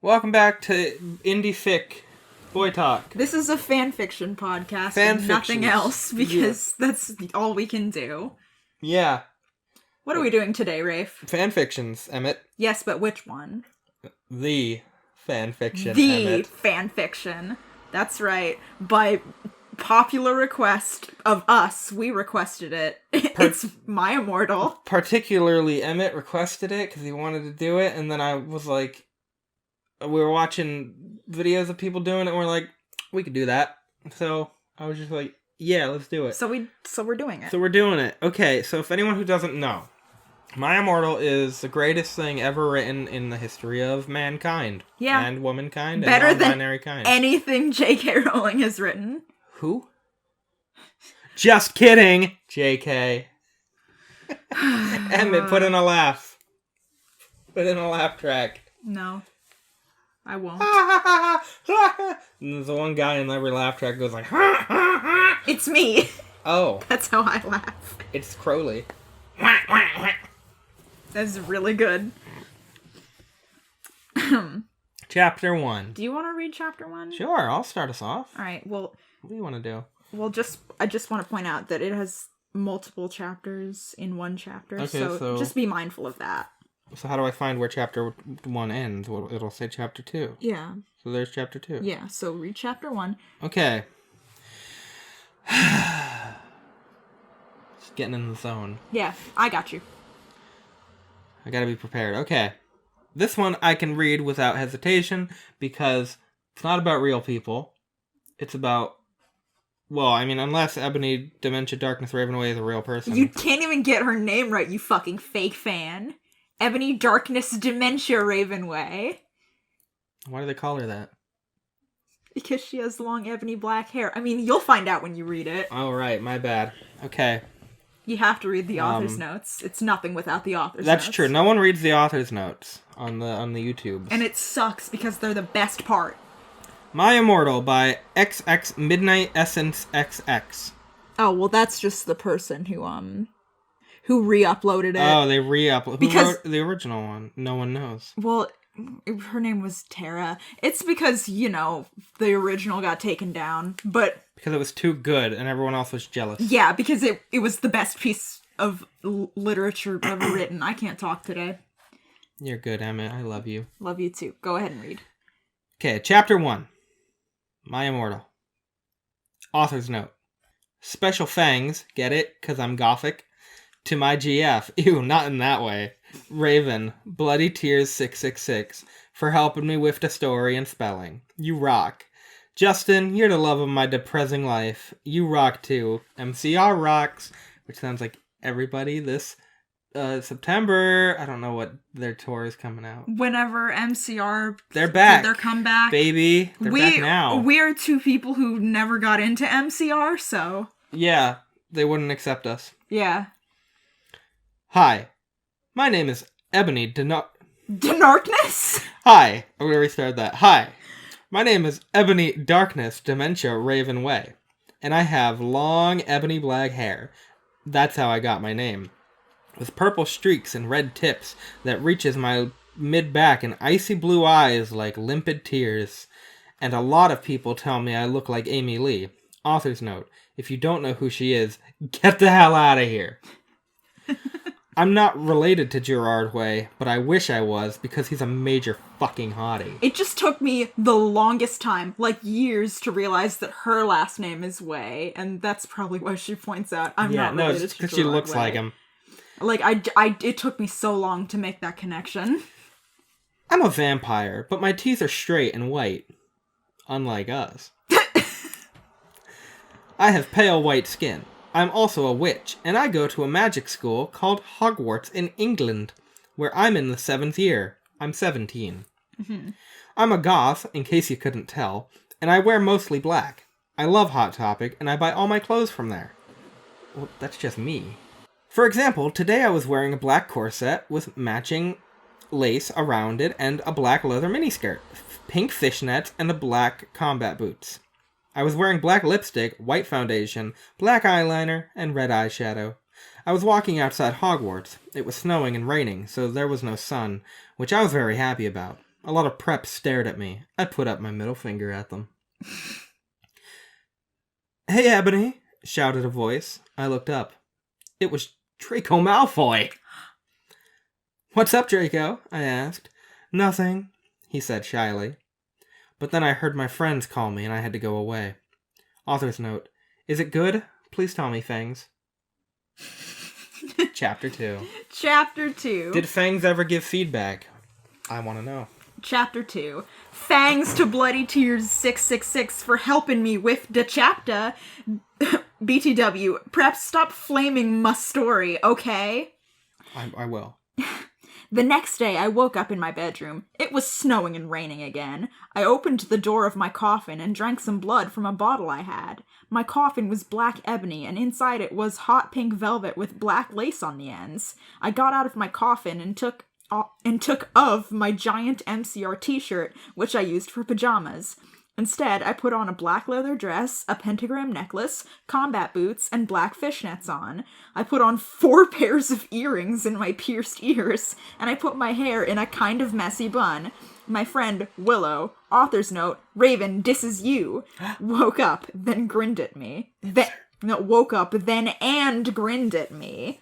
Welcome back to Indie Fic Boy Talk. This is a fan fiction podcast and nothing else, because that's all we can do. Yeah. What are we doing today, Rafe? Fan fictions, Emmett. Yes, but which one? The fan fiction, The Emmett. fan fiction. That's right. By popular request of us, we requested it. It's My Immortal. Particularly, Emmett requested it because he wanted to do it, and then I was like, we were watching videos of people doing it, and we're like, we could do that. So I was just like, yeah, let's do it. So we're doing it. So we're doing it. Okay, so if anyone who doesn't know, My Immortal is the greatest thing ever written in the history of mankind. Yeah. And womankind Better and than non-binary kind. anything J.K. Rowling has written. Who? Just kidding, J.K. Emmett, put in a laugh. Put in a laugh track. No. I won't. And there's the one guy in every laugh track goes like, It's me. oh. That's how I laugh. It's Crowley. That's really good. Chapter 1. Do you want to read chapter 1? Sure, I'll start us off. Alright, well... What do you want to do? Well, I just want to point out that it has multiple chapters in one chapter, Okay, so just be mindful of that. So how do I find where chapter 1 ends? Well, it'll say chapter 2. Yeah. So there's chapter 2. Yeah, so read chapter 1. Okay. Just getting in the zone. Yeah, I got you. I gotta be prepared. Okay. This one I can read without hesitation because it's not about real people. It's about... Well, I mean, unless Ebony Dementia Darkness Ravenway is a real person. You can't even get her name right, you fucking fake fan. Ebony Darkness Dementia Ravenway. Why do they call her that? Because she has long ebony black hair. I mean, you'll find out when you read it. Oh, right. My bad. Okay. You have to read the author's notes. It's nothing without the author's That's notes. true. No one reads the author's notes on the YouTube. And it sucks because they're the best part. My Immortal by XX Midnight Essence XX. Oh, well, that's just the person who re-uploaded it. Oh, they re-uploaded. Who Because- wrote the original one? No one knows. Well, her name was Tara. It's because, the original got taken down. But, Because it was too good and everyone else was jealous. yeah, because it was the best piece of literature ever written. I can't talk today. You're good, Emmett. I love you. Love you too. Go ahead and read. Okay, chapter 1. My Immortal. Author's note. Special thanks, get it? 'Cause I'm gothic. To my GF, ew, not in that way. Raven, Bloody Tears 666, for helping me with the story and spelling. You rock. Justin, you're the love of my depressing life. You rock too. MCR rocks, which sounds like everybody this September. I don't know what their tour is coming out. Whenever MCR... They're back. Their comeback. Baby, they're back now. We're two people who never got into MCR, so... Yeah, they wouldn't accept us. Yeah. Hi, my name is Ebony Darkness? Hi, I'm gonna restart that. Hi, my name is Ebony Darkness Dementia Raven Way, and I have long ebony black hair. That's how I got my name. With purple streaks and red tips that reaches my mid-back and icy blue eyes like limpid tears. And a lot of people tell me I look like Amy Lee. Author's note, if you don't know who she is, get the hell out of here. I'm not related to Gerard Way, but I wish I was because he's a major fucking hottie. It just took me the longest time, like years, to realize that her last name is Way, and that's probably why she points out I'm not related to Gerard it's because she looks Way. like him. Like, it took me so long to make that connection. I'm a vampire, but my teeth are straight and white. Unlike us. I have pale white skin. I'm also a witch, and I go to a magic school called Hogwarts in England, where I'm in the 7th year. I'm 17. Mm-hmm. I'm a goth, in case you couldn't tell, and I wear mostly black. I love Hot Topic, and I buy all my clothes from there. Well, that's just me. For example, today I was wearing a black corset with matching lace around it and a black leather miniskirt, pink fishnets, and a black combat boots. I was wearing black lipstick, white foundation, black eyeliner, and red eyeshadow. I was walking outside Hogwarts. It was snowing and raining, so there was no sun, which I was very happy about. A lot of preps stared at me. I put up my middle finger at them. "Hey, Ebony," shouted a voice. I looked up. It was Draco Malfoy. "What's up, Draco?" I asked. "Nothing," he said shyly. But then I heard my friends call me and I had to go away. Author's note. Is it good? Please tell me, Fangs. Chapter 2. Chapter 2. Did Fangs ever give feedback? I want to know. Chapter 2. Fangs to Bloody Tears 666 for helping me with the chapter. BTW, perhaps stop flaming my story, okay? I will. The next day, I woke up in my bedroom. It was snowing and raining again. I opened the door of my coffin and drank some blood from a bottle I had. My coffin was black ebony, and inside it was hot pink velvet with black lace on the ends. I got out of my coffin and took of my giant MCR t-shirt, which I used for pajamas. Instead, I put on a black leather dress, a pentagram necklace, combat boots, and black fishnets on. I put on 4 pairs of earrings in my pierced ears, and I put my hair in a kind of messy bun. My friend, Willow, author's note, Raven, this is you, woke up, then grinned at me. Woke up, then and grinned at me.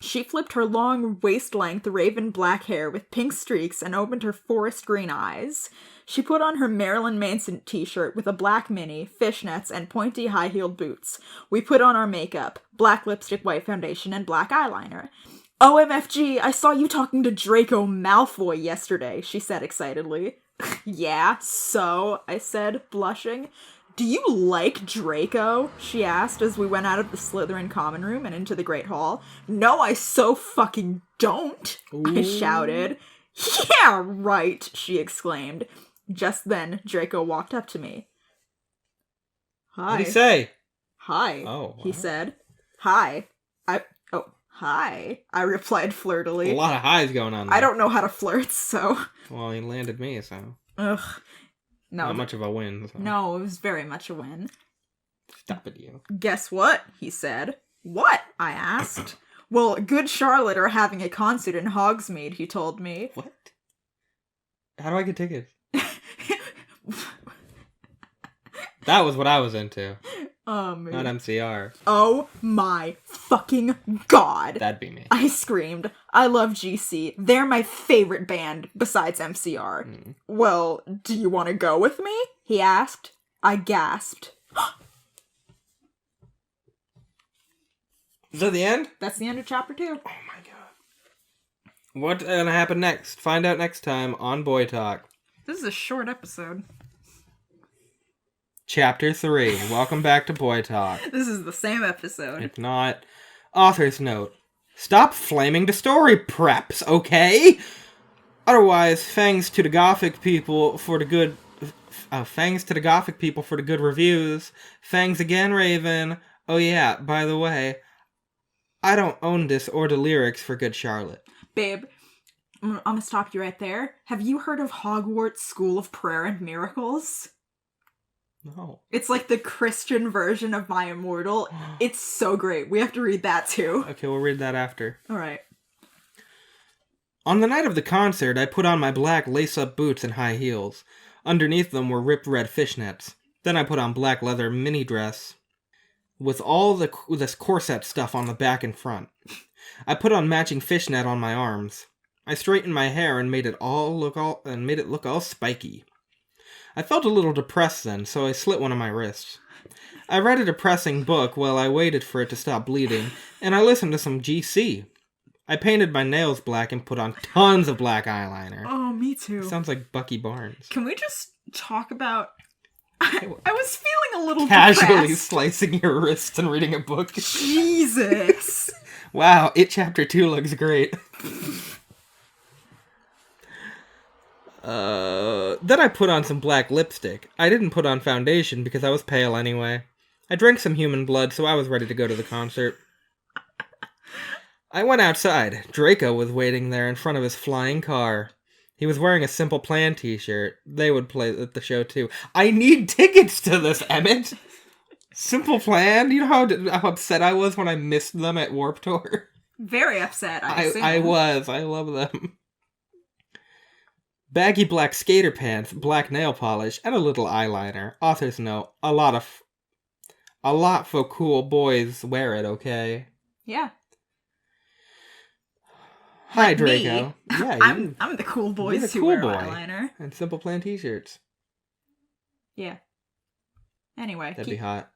She flipped her long, waist-length raven black hair with pink streaks and opened her forest green eyes. She put on her Marilyn Manson t-shirt with a black mini, fishnets, and pointy high-heeled boots. We put on our makeup, black lipstick, white foundation, and black eyeliner. "OMFG, I saw you talking to Draco Malfoy yesterday," she said excitedly. "Yeah, so," I said, blushing. "Do you like Draco?" she asked as we went out of the Slytherin common room and into the Great Hall. "No, I so fucking don't," I shouted. "Yeah, right," she exclaimed. Just then, Draco walked up to me. "Hi." What did he say? "Hi," he said. "Hi." Hi," I replied flirtily. A lot of highs going on there. I don't know how to flirt, so... Well, he landed me, so... Ugh. No. Not much of a win. So. No, it was very much a win. Stop it, you. "Guess what?" he said. "What?" I asked. "Well, Good Charlotte are having a concert in Hogsmeade," he told me. What? How do I get tickets? That was what I was into. Not MCR. Oh my fucking god. That'd be me. I screamed. I love GC. They're my favorite band besides MCR. "Well, do you want to go with me?" he asked. I gasped. Is that the end? That's the end of chapter 2. Oh my god. What's gonna happen next? Find out next time on Boy Talk. This is a short episode. Chapter 3. Welcome back to Boy Talk. This is the same episode. If not, author's note. Stop flaming the story preps, okay? Otherwise, thanks to the Gothic people for the good... thanks to the Gothic people for the good reviews. Thanks again, Raven. Oh yeah, by the way, I don't own this or the lyrics for Good Charlotte. Babe, I'm gonna stop you right there. Have you heard of Hogwarts School of Prayer and Miracles? No. It's like the Christian version of My Immortal. It's so great. We have to read that too. Okay, we'll read that after. Alright. On the night of the concert, I put on my black lace-up boots and high heels. Underneath them were ripped red fishnets. Then I put on black leather mini dress with all this corset stuff on the back and front. I put on matching fishnet on my arms. I straightened my hair and made it look all spiky. I felt a little depressed then, so I slit one of my wrists. I read a depressing book while I waited for it to stop bleeding, and I listened to some GC. I painted my nails black and put on tons of black eyeliner. Oh, me too. Sounds like Bucky Barnes. Can we just talk about... I was feeling a little Casually depressed. slicing your wrists and reading a book. Jesus. Wow, Chapter 2 looks great. Then I put on some black lipstick. I didn't put on foundation because I was pale anyway. I drank some human blood, so I was ready to go to the concert. I went outside. Draco was waiting there in front of his flying car. He was wearing a Simple Plan t-shirt. They would play at the show too. I need tickets to this, Emmett! Simple Plan? You know how upset I was when I missed them at Warped Tour? Very upset, I was. I love them. Baggy black skater pants, black nail polish, and a little eyeliner. Author's note, a lot for cool boys wear it, okay? Yeah. Hi, Like Draco. me. Yeah, I'm the cool you're boys the who cool wear boy. eyeliner. And Simple Plan t-shirts. Yeah. Anyway. That'd be hot.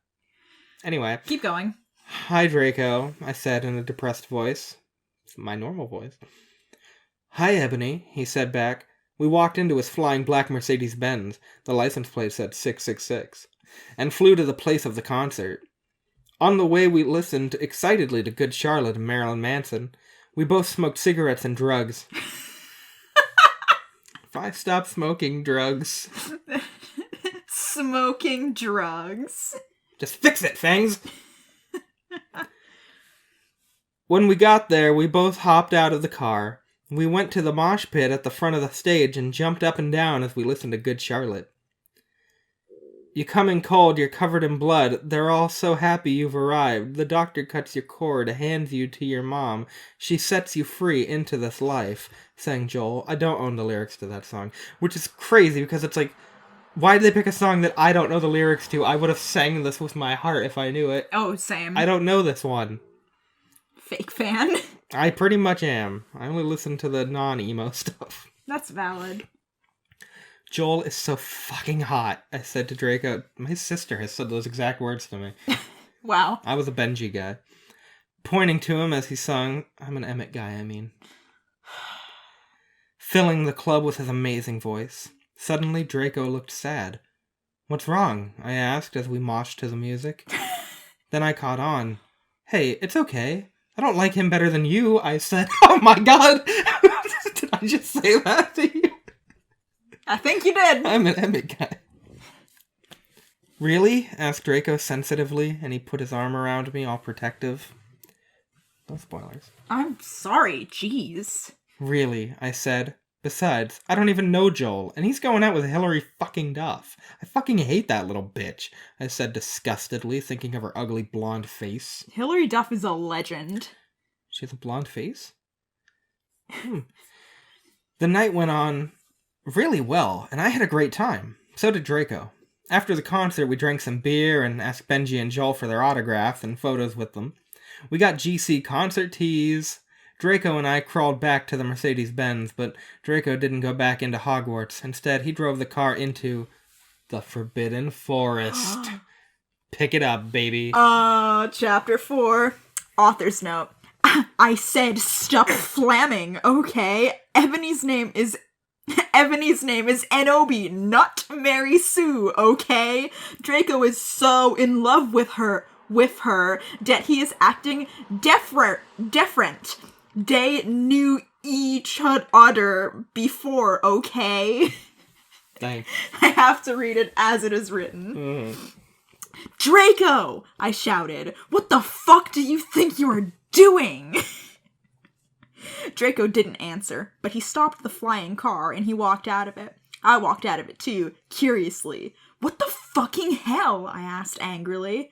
Anyway. Keep going. Hi, Draco, I said in a depressed voice. It's my normal voice. Hi, Ebony, he said back. We walked into his flying black Mercedes-Benz, the license plate said 666, and flew to the place of the concert. On the way, we listened excitedly to Good Charlotte and Marilyn Manson. We both smoked cigarettes and drugs. If I stop smoking drugs... Smoking drugs. Just fix it, Fangs! When we got there, we both hopped out of the car. We went to the mosh pit at the front of the stage and jumped up and down as we listened to Good Charlotte. You come in cold, you're covered in blood. They're all so happy you've arrived. The doctor cuts your cord, hands you to your mom. She sets you free into this life, sang Joel. I don't own the lyrics to that song, which is crazy because it's like, why did they pick a song that I don't know the lyrics to? I would have sang this with my heart if I knew it. Oh, same. I don't know this one. Fake fan. I pretty much am. I only listen to the non-emo stuff. That's valid. Joel is so fucking hot, I said to Draco. My sister has said those exact words to me. Wow. I was a Benji guy. Pointing to him as he sung, I'm an Emmett guy, I mean. Filling the club with his amazing voice. Suddenly, Draco looked sad. What's wrong? I asked as we moshed to the music. Then I caught on. Hey, it's okay. I don't like him better than you, I said. Oh my god! Did I just say that to you? I think you did. I'm an Emmett guy. Really? Asked Draco sensitively, and he put his arm around me, all protective. No spoilers. I'm sorry, jeez. Really, I said. Besides, I don't even know Joel, and he's going out with Hillary fucking Duff. I fucking hate that little bitch, I said disgustedly, thinking of her ugly blonde face. Hillary Duff is a legend. She has a blonde face? The night went on really well, and I had a great time. So did Draco. After the concert, we drank some beer and asked Benji and Joel for their autographs and photos with them. We got GC concert tees. Draco and I crawled back to the Mercedes-Benz, but Draco didn't go back into Hogwarts. Instead, he drove the car into the Forbidden Forest. Pick it up, baby. Chapter 4. Author's note. I said stop flamming, okay? Ebony's name is Enobi, not Mary Sue, okay? Draco is so in love with her that he is acting different. They knew each other before, okay? Thanks. I have to read it as it is written. Mm. Draco! I shouted. What the fuck do you think you are doing? Draco didn't answer, but he stopped the flying car and he walked out of it. I walked out of it too, curiously. What the fucking hell? I asked angrily.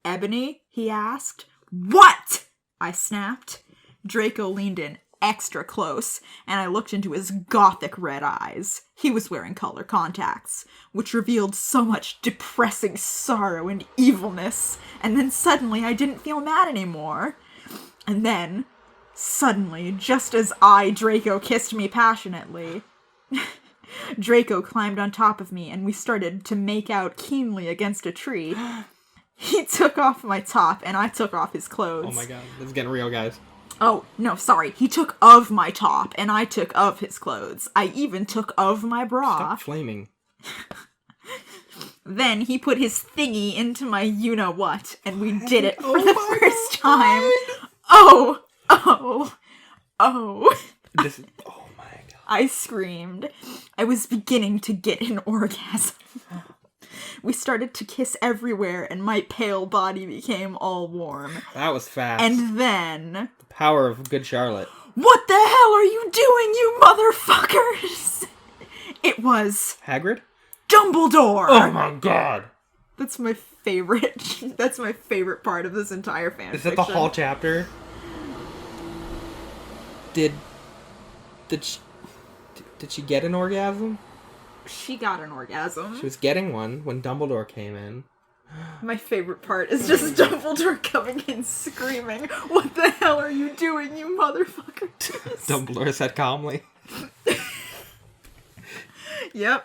Ebony? He asked. What? I snapped. Draco leaned in extra close, and I looked into his gothic red eyes. He was wearing color contacts, which revealed so much depressing sorrow and evilness, and then suddenly I didn't feel mad anymore. And then, suddenly, just as Draco kissed me passionately, Draco climbed on top of me, and we started to make out keenly against a tree. He took off my top, and I took off his clothes. Oh my god, this is getting real, guys. Oh, no, sorry. He took of my top, and I took of his clothes. I even took of my bra. Stop flaming. Then he put his thingy into my you-know-what, and we did it for the first time. Oh my god. I screamed. I was beginning to get an orgasm. We started to kiss everywhere, and my pale body became all warm. That was fast. And then... The power of Good Charlotte. What the hell are you doing, you motherfuckers? It was... Hagrid? Dumbledore! Oh my god! That's my favorite. That's my favorite part of this entire fanfiction. Is that the whole chapter? Did she get an orgasm? She got an orgasm. She was getting one when Dumbledore came in. My favorite part is just Dumbledore coming in screaming, "What the hell are you doing, you motherfucker?" Dumbledore said calmly. Yep.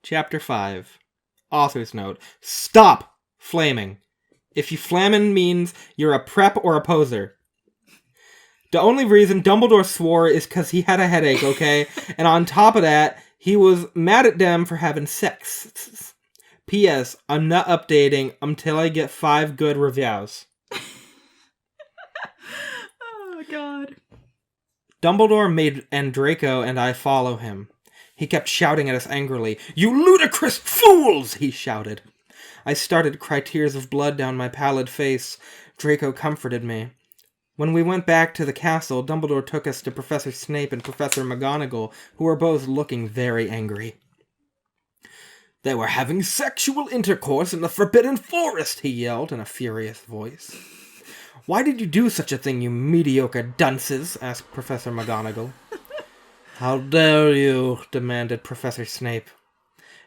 Chapter 5. Author's note. Stop flaming. If you flamin' means you're a prep or a poser. The only reason Dumbledore swore is because he had a headache, okay? And on top of that, he was mad at them for having sex. P.S. I'm not updating until I get 5 good reviews. Oh, God. Dumbledore made Draco and I follow him. He kept shouting at us angrily. You ludicrous fools! He shouted. I started to cry tears of blood down my pallid face. Draco comforted me. When we went back to the castle, Dumbledore took us to Professor Snape and Professor McGonagall, who were both looking very angry. They were having sexual intercourse in the Forbidden Forest, he yelled in a furious voice. Why did you do such a thing, you mediocre dunces? Asked Professor McGonagall. How dare you? Demanded Professor Snape.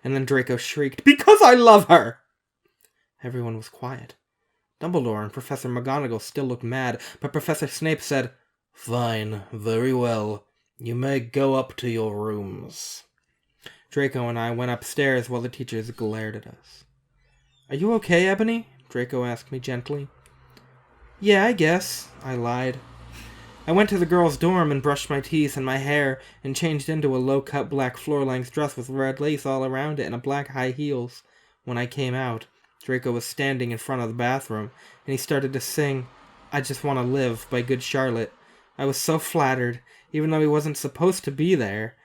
And then Draco shrieked, Because I love her! Everyone was quiet. Dumbledore and Professor McGonagall still looked mad, but Professor Snape said, Fine, very well. You may go up to your rooms. Draco and I went upstairs while the teachers glared at us. Are you okay, Ebony? Draco asked me gently. Yeah, I guess, I lied. I went to the girls' dorm and brushed my teeth and my hair and changed into a low-cut black floor-length dress with red lace all around it and a black high heels. When I came out, Draco was standing in front of the bathroom, and he started to sing I Just Want to Live by Good Charlotte. I was so flattered, even though he wasn't supposed to be there.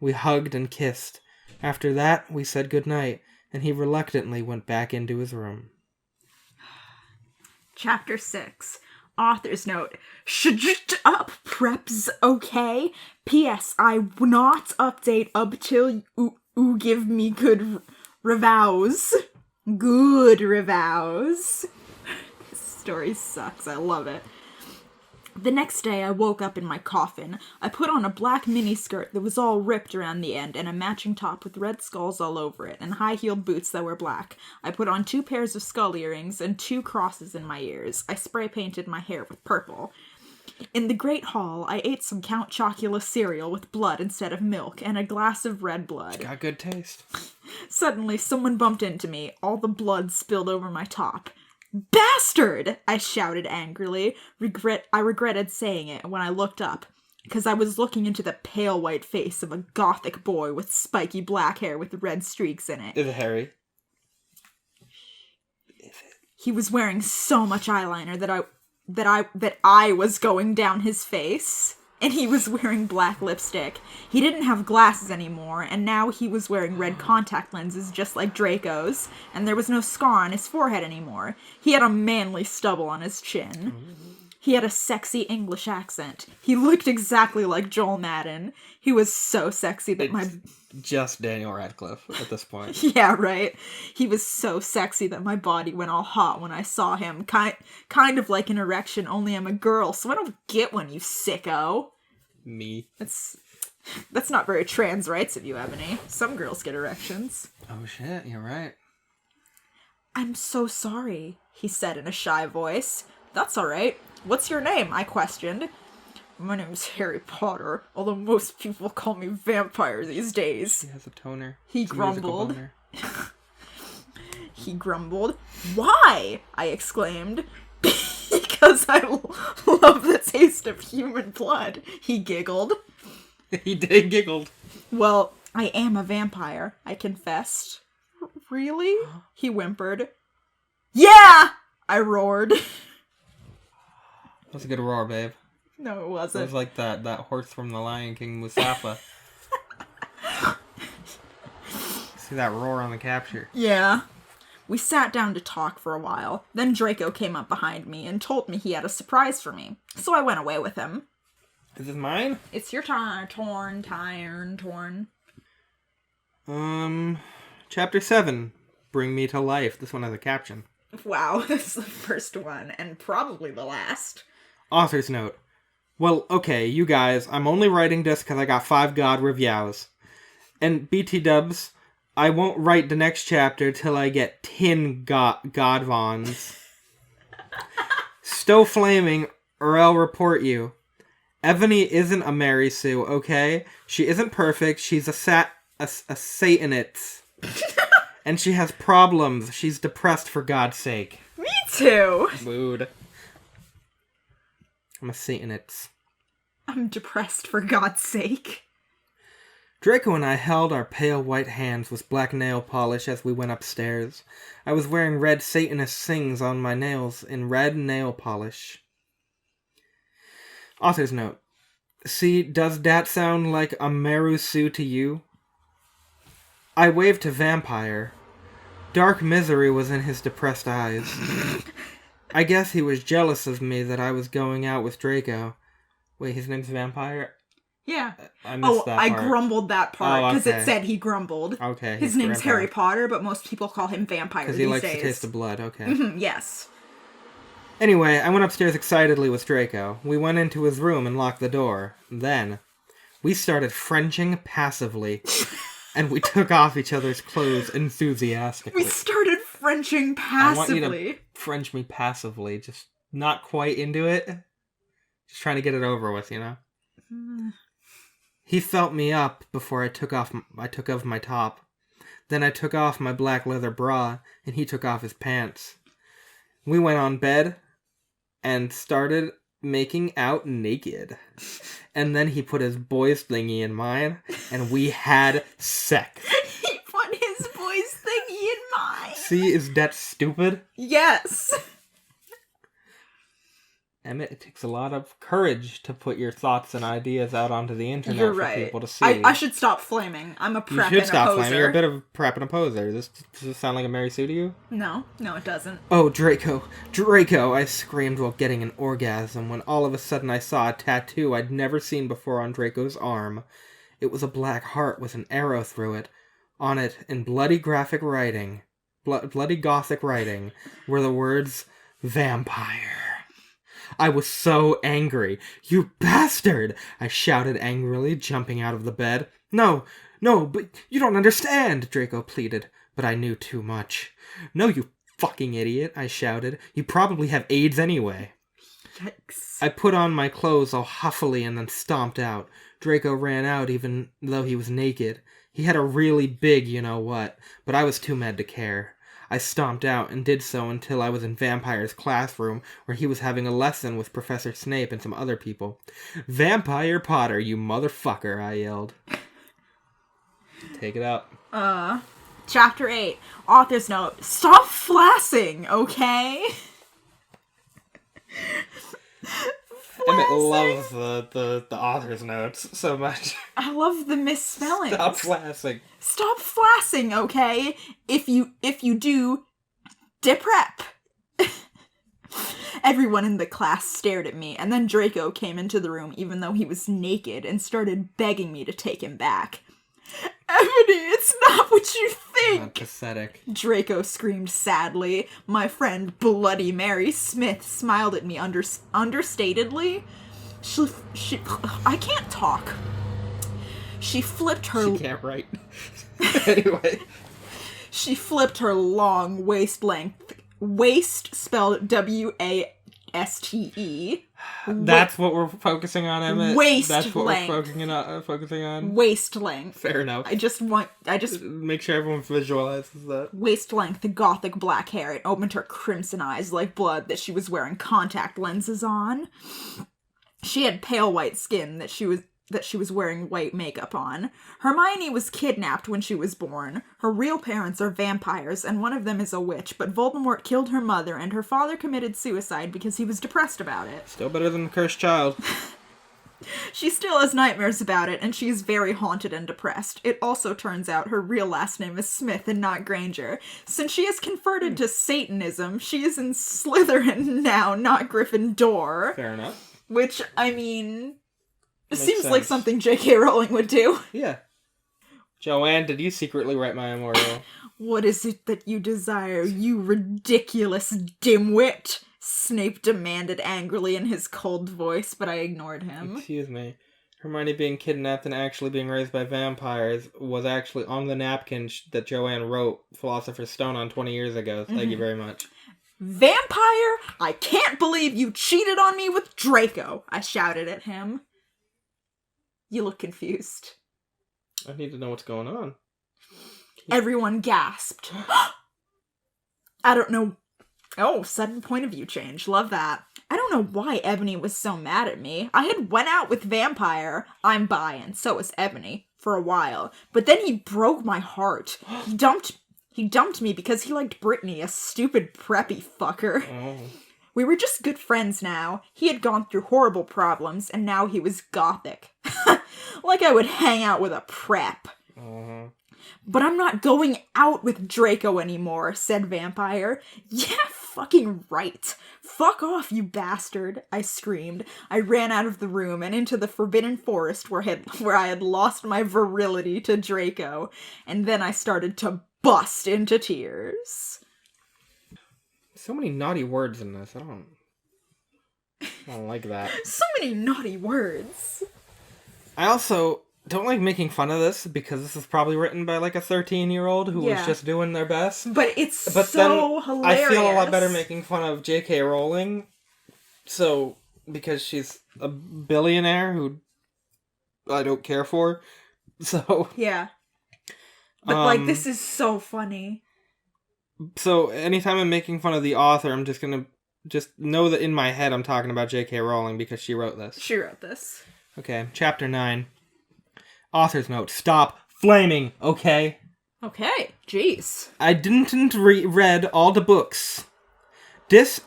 We hugged and kissed. After that, we said goodnight, and he reluctantly went back into his room. Chapter 6. Author's note. Shut up, preps, okay? P.S. I will not update up till you give me good reviews. Good reviews. This story sucks. I love it. The next day, I woke up in my coffin. I put on a black miniskirt that was all ripped around the end and a matching top with red skulls all over it and high-heeled boots that were black. I put on 2 pairs of skull earrings and 2 crosses in my ears. I spray-painted my hair with purple. In the Great Hall, I ate some Count Chocula cereal with blood instead of milk and a glass of red blood. Got good taste. Suddenly, someone bumped into me. All the blood spilled over my top. Bastard! I shouted angrily. I regretted saying it when I looked up, because I was looking into the pale white face of a gothic boy with spiky black hair with red streaks in it. Is it Harry? He was wearing so much eyeliner that I was going down his face. And he was wearing black lipstick. He didn't have glasses anymore, and now he was wearing red contact lenses just like Draco's, and there was no scar on his forehead anymore. He had a manly stubble on his chin. He had a sexy English accent. He looked exactly like Joel Madden. He was so sexy that Just Daniel Radcliffe at this point. Yeah, right? He was so sexy that my body went all hot when I saw him. Kind of like an erection, only I'm a girl, so I don't get one, you sicko. Me. That's not very trans rights of you, Ebony. Some girls get erections. Oh shit, you're right. I'm so sorry, he said in a shy voice. That's alright. What's your name? I questioned. My name's Harry Potter, although most people call me Vampire these days. He has a toner. He grumbled. He grumbled. Why? I exclaimed. Because I love the taste of human blood, he giggled. He did giggled. Well, I am a vampire, I confessed. Really? He whimpered. Yeah! I roared. That was a good roar, babe. No, it wasn't. It was like that horse from The Lion King, Mustafa. See that roar on the capture. Yeah. We sat down to talk for a while. Then Draco came up behind me and told me he had a surprise for me. So I went away with him. Is this mine? It's your turn. Torn. Chapter 7. Bring Me to Life. This one has a caption. Wow, this is the first one, and probably the last. Author's note. Well, okay, you guys, I'm only writing this because I got 5 god reviews. And BT dubs, I won't write the next chapter till I get 10 godvons. Stow flaming, or I'll report you. Ebony isn't a Mary Sue, okay? She isn't perfect, she's a Satanist. And she has problems. She's depressed, for God's sake. Me too. Mood. I'm a Satanist. I'm depressed, for God's sake. Draco and I held our pale white hands with black nail polish as we went upstairs. I was wearing red Satanist sings on my nails in red nail polish. Author's note. See, does that sound like a Meru Sue to you? I waved to Vampire. Dark misery was in his depressed eyes. I guess he was jealous of me that I was going out with Draco. Wait, his name's Vampire? Yeah. I missed that part. I grumbled that part because okay. It said he grumbled. Okay. His name's Harry Potter, but most people call him Vampire these days. Because he likes to taste the blood, okay. Yes. Anyway, I went upstairs excitedly with Draco. We went into his room and locked the door. Then, we started Frenching passively. And we took off each other's clothes enthusiastically. We started Frenching passively. I want you to French me passively. Just not quite into it. Just trying to get it over with, you know? He felt me up before I took off my top. Then I took off my black leather bra, and he took off his pants. We went on bed and started making out naked. And then he put his boy's thingy in mine, and we had sex. He put his boy's thingy in mine. See, is that stupid? Yes. Emmett, it takes a lot of courage to put your thoughts and ideas out onto the internet You're for right. people to see. I should stop flaming. I'm a prep and a poser. You should stop flaming. You're a bit of a prep and a poser. Does this sound like a Mary Sue to you? No, it doesn't. Oh, Draco! Draco! I screamed while getting an orgasm when all of a sudden I saw a tattoo I'd never seen before on Draco's arm. It was a black heart with an arrow through it. On it, in bloody graphic writing, bloody gothic writing, were the words, Vampire. I was so angry. You bastard! I shouted angrily, jumping out of the bed. No, but you don't understand, Draco pleaded. But I knew too much. No, you fucking idiot, I shouted. You probably have AIDS anyway. Yikes. I put on my clothes all huffily and then stomped out. Draco ran out even though he was naked. He had a really big you-know-what, but I was too mad to care. I stomped out and did so until I was in Vampire's classroom, where he was having a lesson with Professor Snape and some other people. Vampire Potter, you motherfucker, I yelled. Take it up. Chapter 8. Author's note. Stop flassing, okay? Emmett loves the author's notes so much. I love the misspellings. Stop flassing. Stop flassing, okay? If you do, deprep. Everyone in the class stared at me, and then Draco came into the room even though he was naked and started begging me to take him back. Ebony, it's not what you think! Pathetic. Draco screamed sadly. My friend Bloody Mary Smith smiled at me understatedly. She I can't talk. She flipped her... She can't write. Anyway. She flipped her long waist spelled W-A-S-T-E. That's what we're focusing on, Emmett? Waist That's what length. we're focusing on? Waist length. Fair enough. I just make sure everyone visualizes that. Waist length, the gothic black hair. It opened her crimson eyes like blood that she was wearing contact lenses on. She had pale white skin that she was wearing white makeup on. Hermione was kidnapped when she was born. Her real parents are vampires, and one of them is a witch, but Voldemort killed her mother, and her father committed suicide because he was depressed about it. Still better than the cursed child. She still has nightmares about it, and she is very haunted and depressed. It also turns out her real last name is Smith and not Granger. Since she has converted to Satanism, she is in Slytherin now, not Gryffindor. Fair enough. Which, I mean... Makes seems sense. like something J.K. Rowling would do. Yeah. Joanne, did you secretly write my Immortal? What is it that you desire, you ridiculous dimwit? Snape demanded angrily in his cold voice, but I ignored him. Excuse me. Hermione being kidnapped and actually being raised by vampires was actually on the napkin that Joanne wrote Philosopher's Stone on 20 years ago. Thank you very much. Vampire! I can't believe you cheated on me with Draco! I shouted at him. You look confused. I need to know what's going on. Everyone gasped. I don't know. Oh, sudden point of view change. Love that. I don't know why Ebony was so mad at me. I had went out with Vampire, I'm bi, and so was Ebony, for a while. But then he broke my heart. He dumped me because he liked Brittany, a stupid preppy fucker. Oh. We were just good friends now. He had gone through horrible problems, and now he was gothic. Like I would hang out with a prep. Uh-huh. But I'm not going out with Draco anymore, said Vampire. Yeah, fucking right. Fuck off, you bastard, I screamed. I ran out of the room and into the Forbidden Forest where I had lost my virility to Draco. And then I started to bust into tears. So many naughty words in this. I don't like that. So many naughty words. I also don't like making fun of this because this is probably written by like a 13-year-old who was just doing their best. But it's so then hilarious. I feel a lot better making fun of J.K. Rowling. So, because she's a billionaire who I don't care for. So. Yeah. But this is so funny. So, anytime I'm making fun of the author, I'm just gonna know that in my head I'm talking about J.K. Rowling because she wrote this. She wrote this. Okay, chapter 9. Author's note, stop flaming, okay? Okay, jeez. I didn't read all the books. This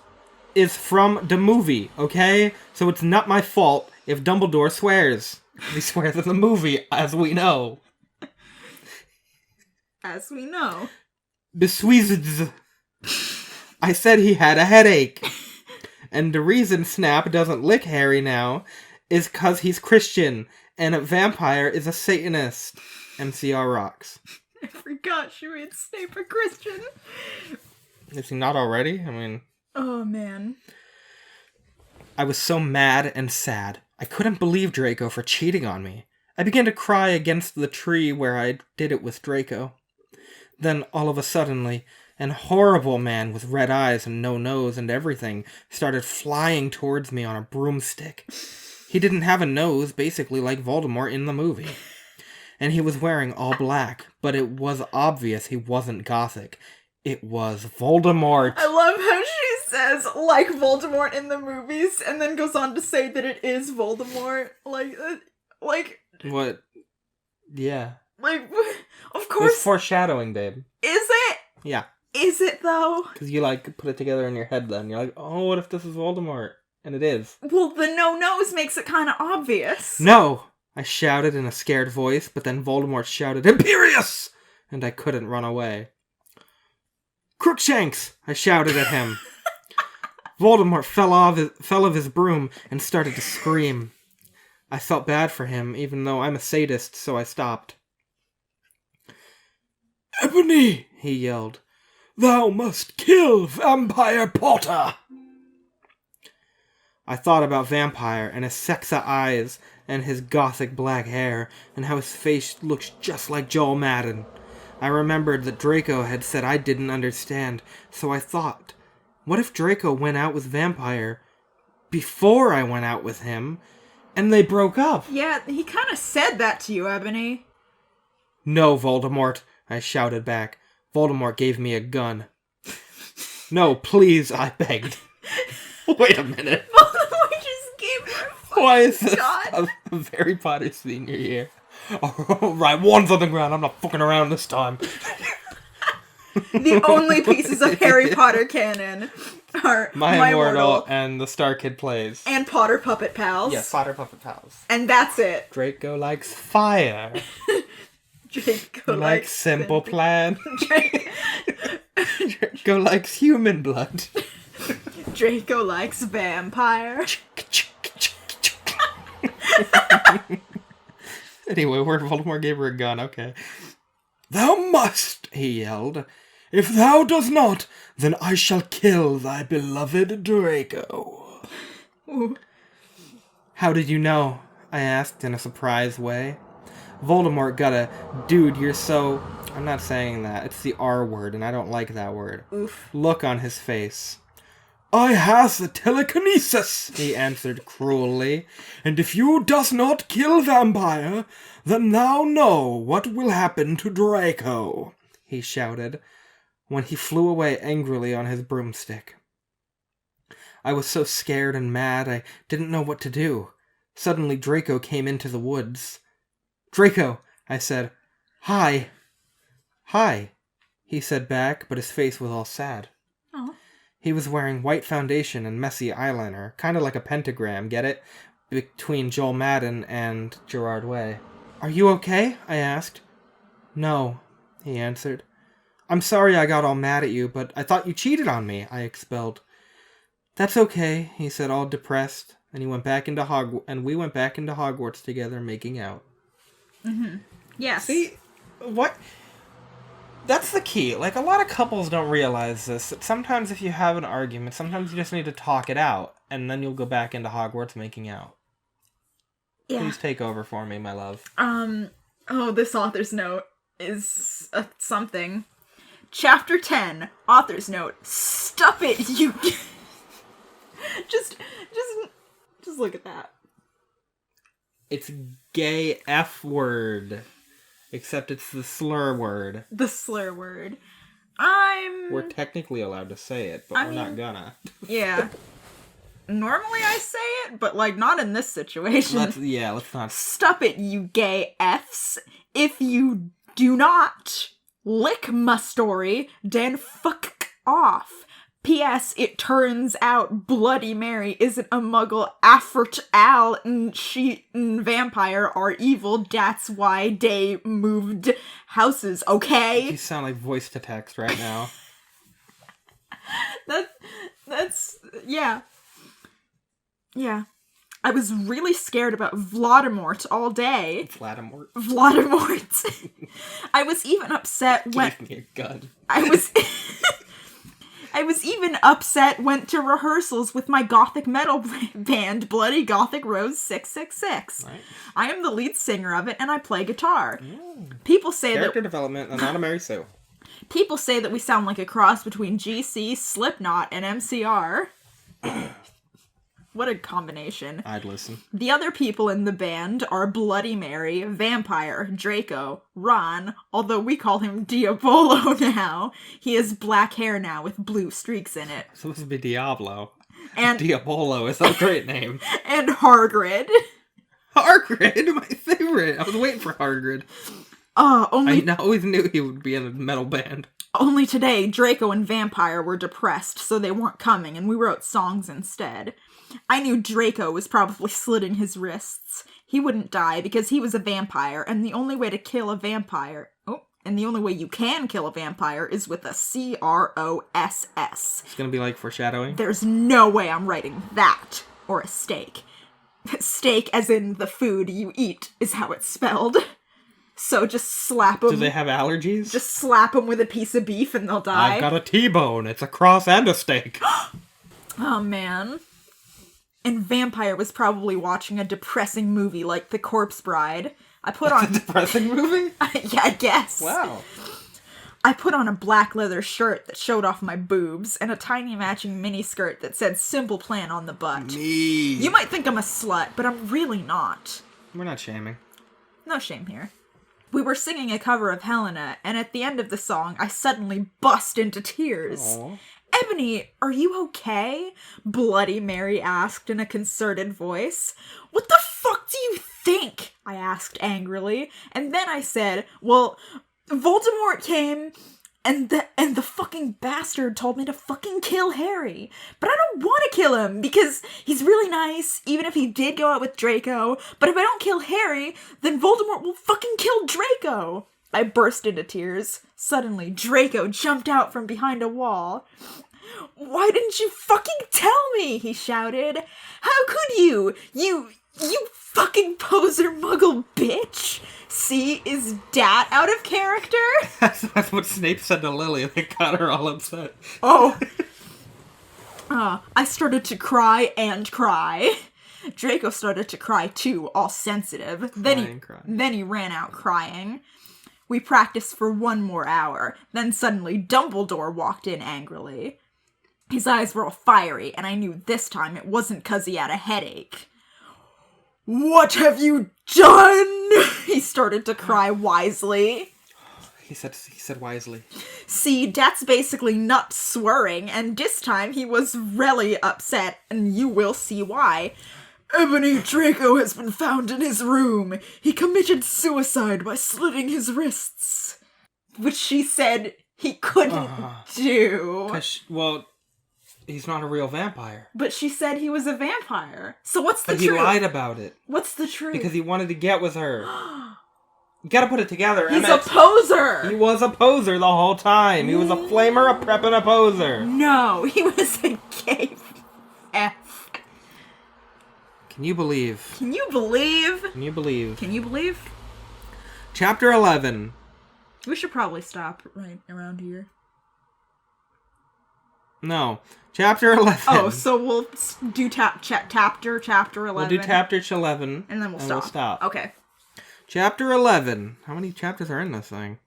is from the movie, okay? So it's not my fault if Dumbledore swears. He swears in the movie, as we know. As we know. Besweezed. I said he had a headache. And the reason Snap doesn't lick Harry now is 'cause he's Christian, and a vampire is a Satanist. MCR rocks. I forgot she made Snape a Christian. Is he not already? I mean... Oh, man. I was so mad and sad. I couldn't believe Draco for cheating on me. I began to cry against the tree where I did it with Draco. Then, all of a suddenly, an horrible man with red eyes and no nose and everything started flying towards me on a broomstick. He didn't have a nose, basically like Voldemort in the movie. And he was wearing all black, but it was obvious he wasn't Gothic. It was Voldemort. I love how she says, like Voldemort in the movies, and then goes on to say that it is Voldemort. Like... What? Yeah. Like, of course... It's foreshadowing, babe. Is it? Yeah. Is it, though? Because you, put it together in your head then. You're like, oh, what if this is Voldemort? And it is. Well, the no-nose makes it kind of obvious. No! I shouted in a scared voice, but then Voldemort shouted, Imperious! And I couldn't run away. Crookshanks! I shouted at him. Voldemort fell of his broom and started to scream. I felt bad for him, even though I'm a sadist, so I stopped. Ebony! He yelled. Thou must kill Vampire Potter! I thought about Vampire and his sexa eyes and his gothic black hair and how his face looks just like Joel Madden. I remembered that Draco had said I didn't understand, so I thought, what if Draco went out with Vampire before I went out with him, and they broke up? Yeah, he kind of said that to you, Ebony. No, Voldemort, I shouted back. Voldemort gave me a gun. No, please, I begged. Wait a minute. Voldemort just gave her a Why is this gun. a Harry Potter senior year? Alright, one's on the ground. I'm not fucking around this time. The only pieces of Harry Potter canon are My Immortal and the Star Kid Plays. And Potter Puppet Pals. Yes, Potter Puppet Pals. And that's it. Draco likes fire. Draco likes Simple Plan. Draco... Draco likes human blood. Draco likes vampire. Anyway, where Voldemort gave her a gun, okay. Thou must, he yelled, If thou dost not, then I shall kill thy beloved Draco. Ooh. How did you know? I asked in a surprised way. Voldemort got a, dude, you're so... I'm not saying that. It's the R word, and I don't like that word. Oof. Look on his face. I has a telekinesis, he answered cruelly, and if you does not kill vampire, then thou know what will happen to Draco, he shouted, when he flew away angrily on his broomstick. I was so scared and mad I didn't know what to do. Suddenly Draco came into the woods. Draco, I said. Hi. Hi, he said back, but his face was all sad. Oh. He was wearing white foundation and messy eyeliner, kind of like a pentagram, get it? Between Joel Madden and Gerard Way. Are you okay? I asked. No, he answered. I'm sorry I got all mad at you, but I thought you cheated on me, I expelled. That's okay, he said, all depressed, and we went back into Hogwarts together, making out. Mm-hmm. Yes. See, what? That's the key. Like, a lot of couples don't realize this. That sometimes if you have an argument, sometimes you just need to talk it out, and then you'll go back into Hogwarts making out. Yeah. Please take over for me, my love. This author's note is something. Chapter 10, author's note. Stop it, you... just look at that. It's gay F word. Except it's the slur word. The slur word. We're technically allowed to say it, but we're not gonna. Yeah. Normally I say it, but, like, not in this situation. Let's not. Stop it, you gay Fs. If you do not lick my story, then fuck off. P.S. It turns out Bloody Mary isn't a muggle. Afert Al and she and vampire are evil. That's why they moved houses, okay? You sound like voice to text right now. That's yeah. Yeah. I was really scared about Voldemort all day. Voldemort. I was even upset when... Give me a gun. I was even upset went to rehearsals with my gothic metal band, Bloody Gothic Rose 666. Right. I am the lead singer of it, and I play guitar. People say Character development, and not a Mary Sue. People say that we sound like a cross between GC, Slipknot, and MCR. What a combination. I'd listen. The other people in the band are Bloody Mary, Vampire, Draco, Ron, although we call him Diabolo now. He has black hair now with blue streaks in it. Supposed to be Diablo. And Diabolo is a great name. And Hagrid. Hagrid, my favorite. I was waiting for Hagrid. I always knew he would be in a metal band. Only today, Draco and Vampire were depressed, so they weren't coming, and we wrote songs instead. I knew Draco was probably slitting his wrists. He wouldn't die because he was a vampire, and the only way to kill a vampire... and the only way you can kill a vampire is with a CROSS. It's gonna be like foreshadowing? There's no way I'm writing that. Or a steak. Steak, as in the food you eat, is how it's spelled. So just slap them. Do they have allergies? Just slap them with a piece of beef and they'll die. I've got a T-bone. It's a cross and a steak. Oh, man. And Vampire was probably watching a depressing movie like The Corpse Bride. I put on... a depressing movie? Yeah, I guess. Wow. I put on a black leather shirt that showed off my boobs and a tiny matching miniskirt that said Simple Plan on the butt. Me. You might think I'm a slut, but I'm really not. We're not shaming. No shame here. We were singing a cover of Helena, and at the end of the song, I suddenly bust into tears. Aww. Ebony, are you okay? Bloody Mary asked in a concerted voice. What the fuck do you think? I asked angrily. And then I said, well, Voldemort came, and the fucking bastard told me to fucking kill Harry. But I don't want to kill him, because he's really nice, even if he did go out with Draco. But if I don't kill Harry, then Voldemort will fucking kill Draco. I burst into tears. Suddenly, Draco jumped out from behind a wall. Why didn't you fucking tell me? He shouted. How could you? You fucking poser muggle bitch! See, is Dat out of character? That's what Snape said to Lily. They got her all upset. Oh. I started to cry and cry. Draco started to cry too, all sensitive. Then he ran out crying. We practiced for 1 more hour. Then suddenly Dumbledore walked in angrily. His eyes were all fiery, and I knew this time it wasn't 'cause he had a headache. "What have you done?" He started to cry wisely. He said wisely. See, that's basically not swearing, and this time he was really upset, and you will see why. "Ebony Draco has been found in his room. He committed suicide by slitting his wrists." Which she said he couldn't do. Well, he's not a real vampire. But she said he was a vampire. So what's the truth? truth? He lied about it. What's the truth? Because he wanted to get with her. You gotta put it together, He's Emmett. a poser! He was a poser the whole time. He was a flamer, a prep, and a poser. No, he was a gay F. Can you believe? Can you believe? Can you believe? Can you believe? Chapter 11. We should probably stop right around here. No. Chapter 11. Oh, so we'll do chapter 11. We'll do chapter 11. And then we'll stop. Okay. Chapter 11. How many chapters are in this thing?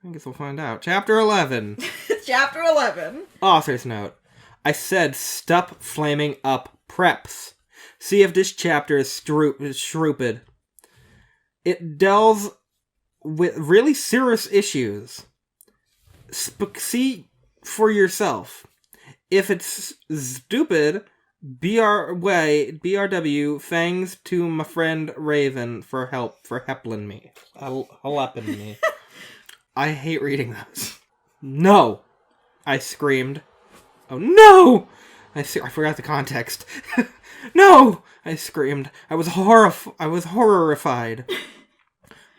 I guess we'll find out. Chapter 11. Chapter 11. Author's note. I said stop flaming up preps. See if this chapter is stupid. It deals with really serious issues. See for yourself. If it's stupid, BRW, Fangs to my friend Raven for helping me. Helping me. I hate reading those. No! I screamed. Oh no! I forgot the context. No! I screamed. I was horrified.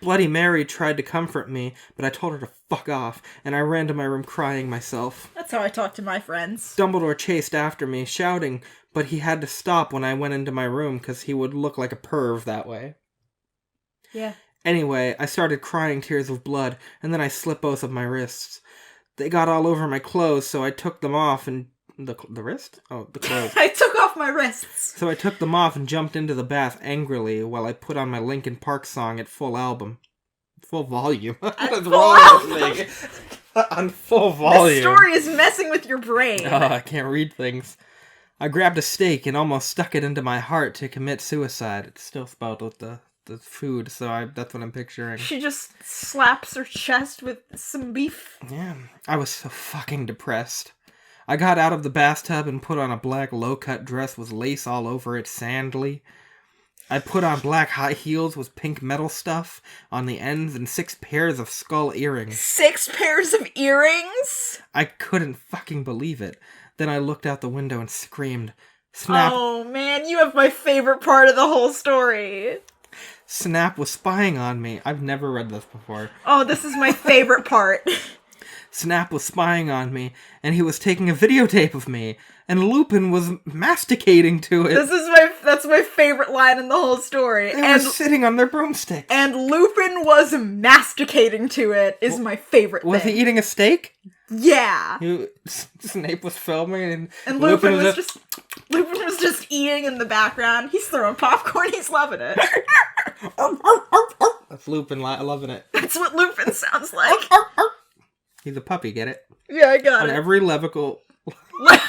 Bloody Mary tried to comfort me, but I told her to fuck off, and I ran to my room crying myself. That's how I talk to my friends. Dumbledore chased after me, shouting, but he had to stop when I went into my room because he would look like a perv that way. Yeah. Anyway, I started crying tears of blood, and then I slit both of my wrists. They got all over my clothes, so I took them off and... The wrist? Oh, the clothes. I took off my wrists. So I took them off and jumped into the bath angrily while I put on my Linkin Park song at full volume. What is wrong with me? On full volume. This story is messing with your brain. I can't read things. I grabbed a steak and almost stuck it into my heart to commit suicide. It's still spelled with the food, so that's what I'm picturing. She just slaps her chest with some beef. Yeah, I was so fucking depressed. I got out of the bathtub and put on a black low-cut dress with lace all over it sandily. I put on black high heels with pink metal stuff on the ends and 6 pairs of skull earrings. 6 pairs of earrings? I couldn't fucking believe it. Then I looked out the window and screamed. Snap! Oh man, you have my favorite part of the whole story. Snap was spying on me. I've never read this before. Oh, this is my favorite part. Snap was spying on me, and he was taking a videotape of me, and Lupin was masticating to it. That's my favorite line in the whole story. They were sitting on their broomsticks. And Lupin was masticating to it is my favorite thing. Was he eating a steak? Yeah. Snape was filming, and Lupin was just eating in the background. He's throwing popcorn. He's loving it. That's Lupin loving it. That's what Lupin sounds like. He's a puppy, get it? Yeah, I got it. On every level... Like,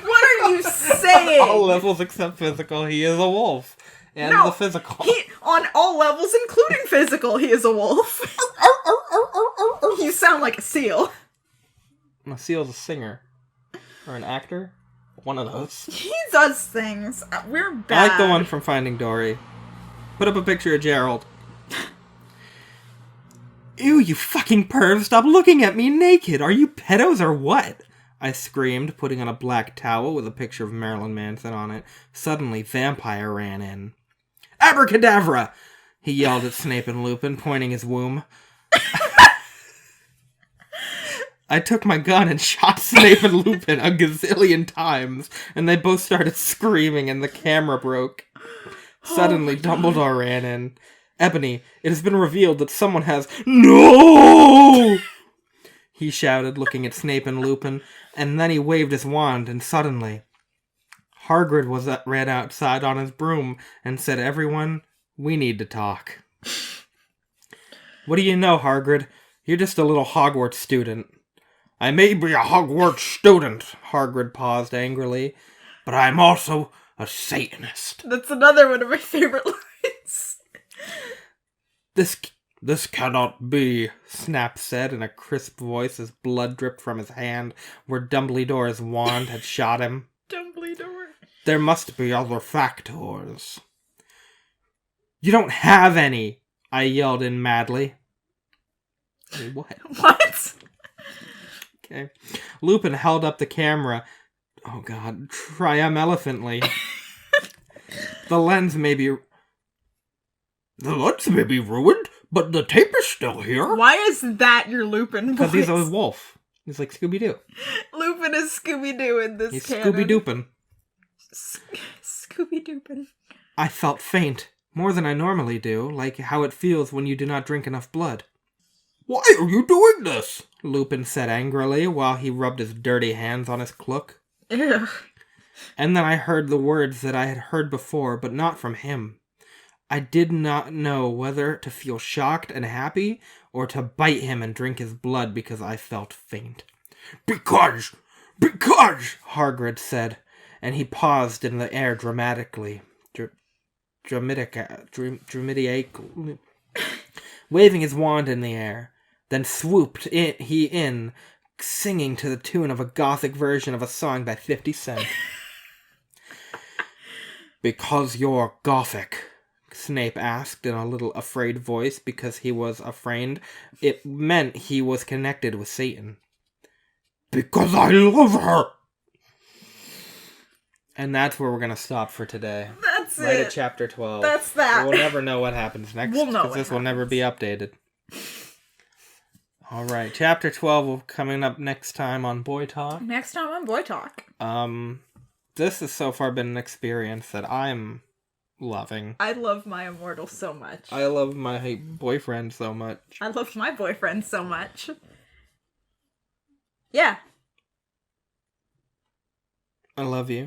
what are you saying? All levels except physical, he is a wolf. And the physical. On all levels, including physical, he is a wolf. You sound like a seal. A seal's a singer. Or an actor. One of those. He does things. We're bad. I like the one from Finding Dory. Put up a picture of Gerald. Ew, you fucking perv, stop looking at me naked! Are you pedos or what? I screamed, putting on a black towel with a picture of Marilyn Manson on it. Suddenly, Vampire ran in. Abracadabra! He yelled at Snape and Lupin, pointing his womb. I took my gun and shot Snape and Lupin a gazillion times, and they both started screaming and the camera broke. Suddenly, Dumbledore ran in. Ebony, it has been revealed that someone has... No! He shouted, looking at Snape and Lupin, and then he waved his wand, and suddenly... Hagrid ran outside on his broom and said, "Everyone, we need to talk." What do you know, Hagrid? You're just a little Hogwarts student. I may be a Hogwarts student, Hagrid paused angrily, but I'm also a Satanist. That's another one of my favorite lines. This cannot be, Snap said in a crisp voice as blood dripped from his hand where Dumbledore's wand had shot him. Dumbledore. There must be other factors. You don't have any, I yelled in madly. What? What? Okay. Lupin held up the camera. Oh god, triumphantly. The lens may be ruined, but the tape is still here. Why is that your Lupin voice? Because he's a wolf. He's like Scooby-Doo. Lupin is Scooby-Doo in this He's canon. Scooby-Doopin. Scooby-Doopin. I felt faint, more than I normally do, like how it feels when you do not drink enough blood. Why are you doing this? Lupin said angrily while he rubbed his dirty hands on his cloak. Ugh. And then I heard the words that I had heard before, but not from him. I did not know whether to feel shocked and happy, or to bite him and drink his blood because I felt faint. Because, Hagrid said, and he paused in the air dramatically. Dramatically. Waving his wand in the air. Then swooped in, singing to the tune of a gothic version of a song by 50 Cent. Because you're gothic, Snape asked in a little afraid voice because he was afraid. It meant he was connected with Satan. Because I love her! And that's where we're going to stop for today. That's right it. At chapter 12. That's that. We'll never know what happens next. We'll know because this will never be updated. Alright, chapter 12 will coming up next time on Boy Talk. Next time on Boy Talk. This has so far been an experience that I'm loving. I love my Immortal so much. I love my boyfriend so much. I love my boyfriend so much. Yeah. I love you.